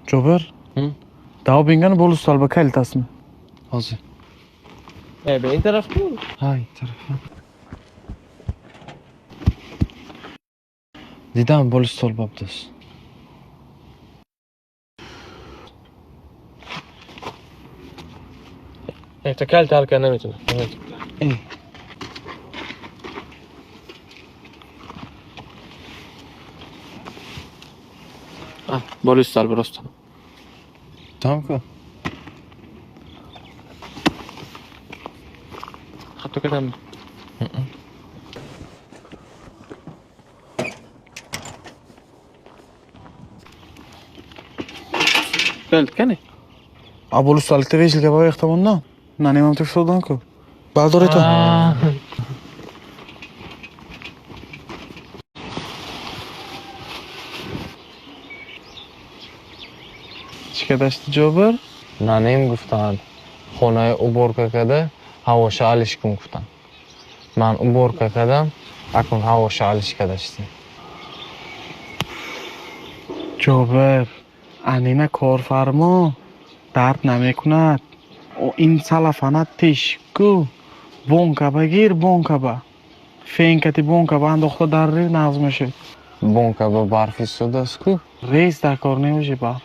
Jo'ber. Davom bingani bo'lus salba kalitasmi? Hozir. به این طرف بود Ha, این tarafdan. Didan bo'lish solbabdiz. اتکل ترکه نمیتونه ای. بالوش سال برست Tamam ki. خطو کدم قلت کنی Bo'lus salta vejilga boy ehtimondan. Nani ham teksodan-ku. Baldur eto. Chikadashti Jo'ber. Nanem گفتن خونه уборка کده هواش علیش کن گفتن من уборка کردم اکنون هواش علیش کداشتی Jo'ber. Anina کارفرما درد نمیکند. او این سلفانت تشکو. بونکا بگیر بونکا با. فینکتی بونکا با انداخته در ری نغز میشه. بونکا با برفی سوده است کو ریز در کار نمیشه با.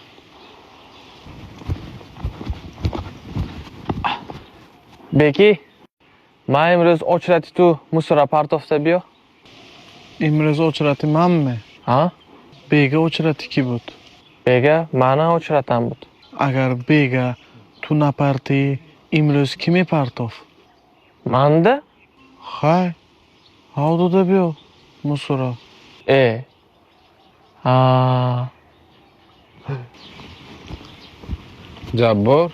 بگی من امروز اچرتی تو موسرا پرتافته بیا امروز اچراتی من ها بیگه اچراتی کی بود؟ بگه من اچرتم بود اگر بیگه تو نپرتی امروز کی میپرتاف؟ من ده خای ها داده بیا مسورا ای جبار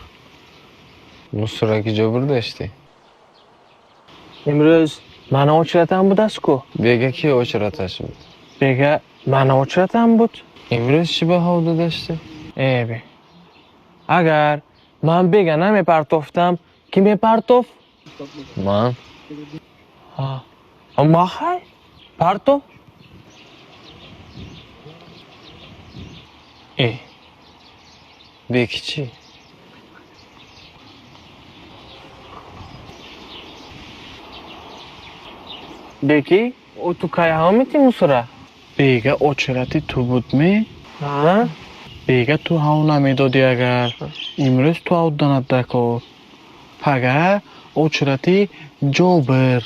موسرا کی جبر داشتی امروز من اچرتم بود است کو بگه کی اچرتش بود بگه من اچرتم بود امروز چی به هاودو داشتی ای بی اگر من بگه نمیپرتافتم کی میپرتاف من اما خی پرتاف ای بگی چی بگی او تو کای ها میتی موسرا بیگه اچراتی تو بود می؟ ها بیگه تو هاو نمیدادی اگر امروز تو هاو داند دکار پگه اچراتی جوبر